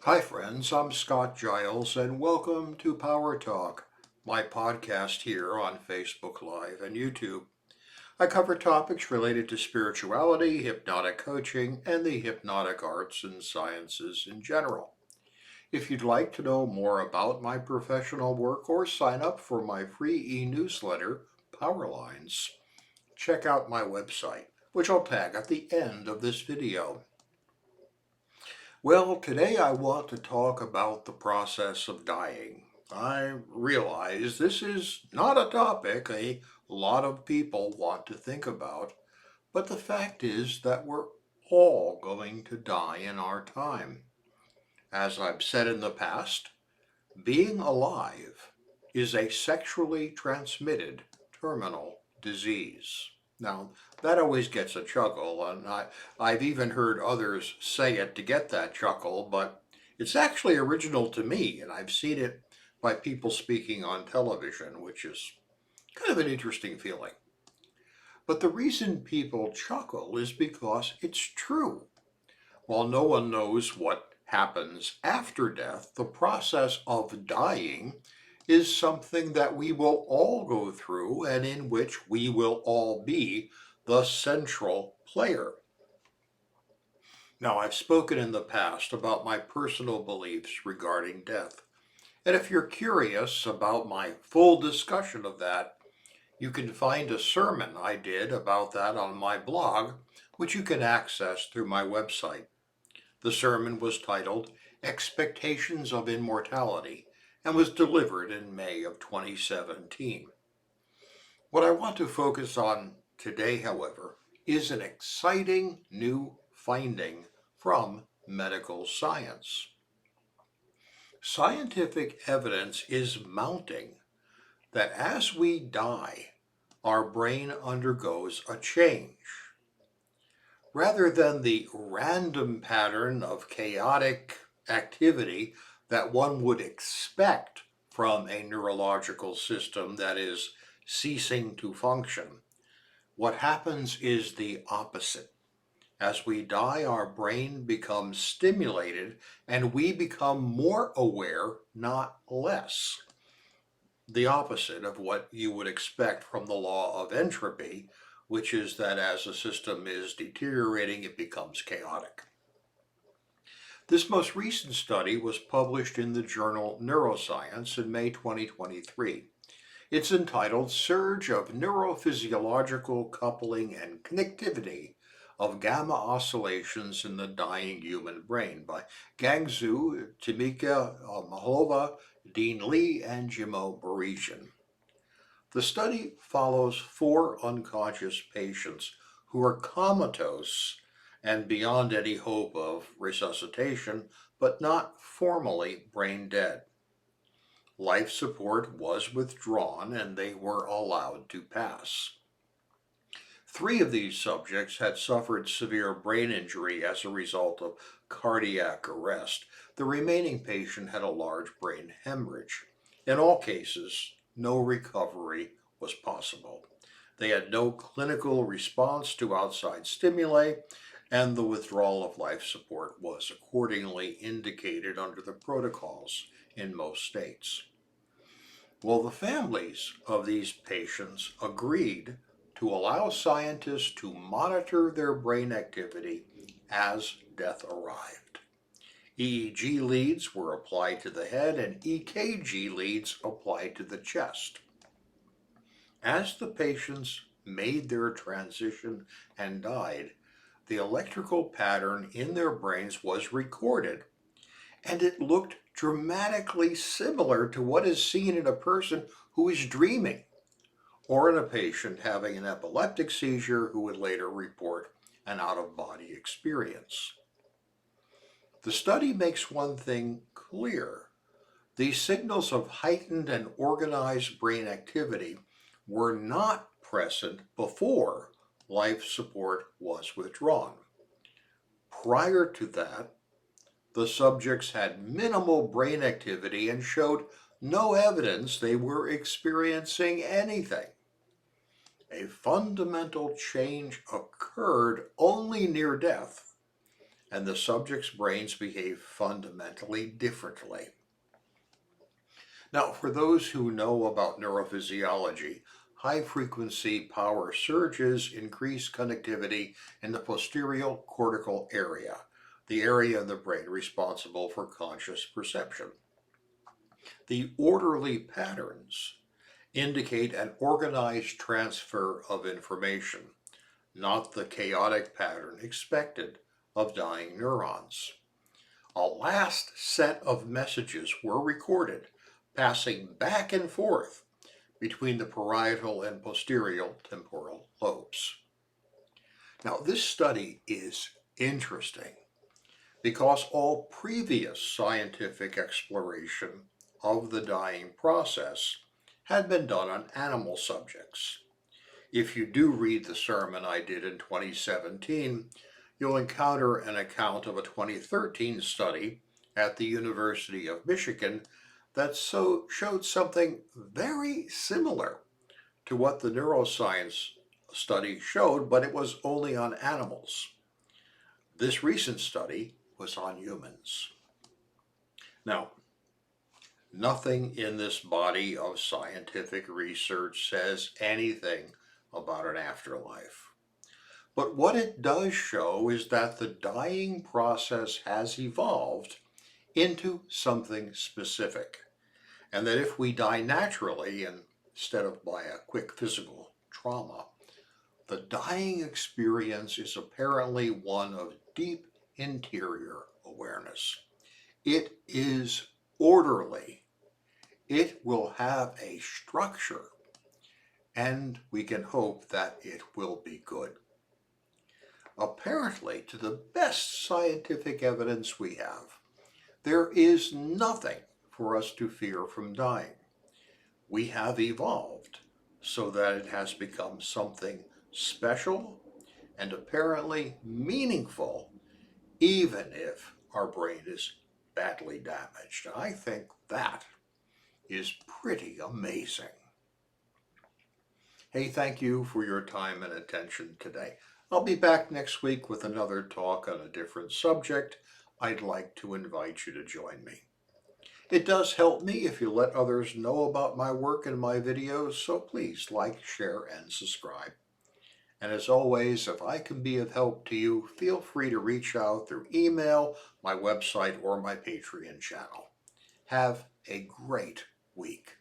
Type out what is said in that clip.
Hi, friends. I'm Scott Giles, and welcome to Power Talk, my podcast here on Facebook Live and YouTube. I cover topics related to spirituality, hypnotic coaching, and the hypnotic arts and sciences in general. If you'd like to know more about my professional work or sign up for my free e newsletter, Powerlines, check out my website, which I'll tag at the end of this video. Well, today I want to talk about the process of dying. I realize this is not a topic a lot of people want to think about, but the fact is that we're all going to die in our time. As I've said in the past, being alive is a sexually transmitted terminal disease. Now, that always gets a chuckle, and I've even heard others say it to get that chuckle, but it's actually original to me, and I've seen it by people speaking on television, which is kind of an interesting feeling. But the reason people chuckle is because it's true. While no one knows what happens after death, the process of dying is something that we will all go through and in which we will all be the central player. Now, I've spoken in the past about my personal beliefs regarding death. And if you're curious about my full discussion of that, you can find a sermon I did about that on my blog, which you can access through my website. The sermon was titled Expectations of Immortality and was delivered in May of 2017. What I want to focus on today, however, is an exciting new finding from medical science. Scientific evidence is mounting that as we die, our brain undergoes a change. Rather than the random pattern of chaotic activity that one would expect from a neurological system that is ceasing to function, what happens is the opposite. As we die, our brain becomes stimulated and we become more aware, not less. The opposite of what you would expect from the law of entropy, which is that as a system is deteriorating, it becomes chaotic. This most recent study was published in the journal Neuroscience in May 2023. It's entitled Surge of Neurophysiological Coupling and Connectivity of Gamma Oscillations in the Dying Human Brain by Gangzhou, Timika Mahlova, Dean Lee, and Jimo Barisian. The study follows 4 unconscious patients who are comatose and beyond any hope of resuscitation, but not formally brain dead. Life support was withdrawn and they were allowed to pass. 3 of these subjects had suffered severe brain injury as a result of cardiac arrest. The remaining patient had a large brain hemorrhage. In all cases, no recovery was possible. They had no clinical response to outside stimuli, and the withdrawal of life support was accordingly indicated under the protocols in most states. Well, the families of these patients agreed to allow scientists to monitor their brain activity as death arrived. EEG leads were applied to the head and EKG leads applied to the chest. As the patients made their transition and died, the electrical pattern in their brains was recorded, and it looked dramatically similar to what is seen in a person who is dreaming or in a patient having an epileptic seizure who would later report an out-of-body experience. The study makes one thing clear. These signals of heightened and organized brain activity were not present before life support was withdrawn. Prior to that, the subjects had minimal brain activity and showed no evidence they were experiencing anything. A fundamental change occurred only near death, and the subject's brains behave fundamentally differently. Now, for those who know about neurophysiology, high-frequency power surges increase connectivity in the posterior cortical area, the area in the brain responsible for conscious perception. The orderly patterns indicate an organized transfer of information, not the chaotic pattern expected of dying neurons. A last set of messages were recorded, passing back and forth between the parietal and posterior temporal lobes. Now, this study is interesting because all previous scientific exploration of the dying process had been done on animal subjects. If you do read the sermon I did in 2017, you'll encounter an account of a 2013 study at the University of Michigan that showed something very similar to what the neuroscience study showed, but it was only on animals. This recent study was on humans. Now, nothing in this body of scientific research says anything about an afterlife. But what it does show is that the dying process has evolved into something specific, and that if we die naturally instead of by a quick physical trauma, the dying experience is apparently one of deep interior awareness. It is orderly. It will have a structure, and we can hope that it will be good. Apparently, to the best scientific evidence we have, there is nothing for us to fear from dying. We have evolved so that it has become something special and apparently meaningful, even if our brain is badly damaged. I think that is pretty amazing. Hey, thank you for your time and attention today. I'll be back next week with another talk on a different subject. I'd like to invite you to join me. It does help me if you let others know about my work and my videos, so please like, share, and subscribe. And as always, if I can be of help to you, feel free to reach out through email, my website, or my Patreon channel. Have a great week.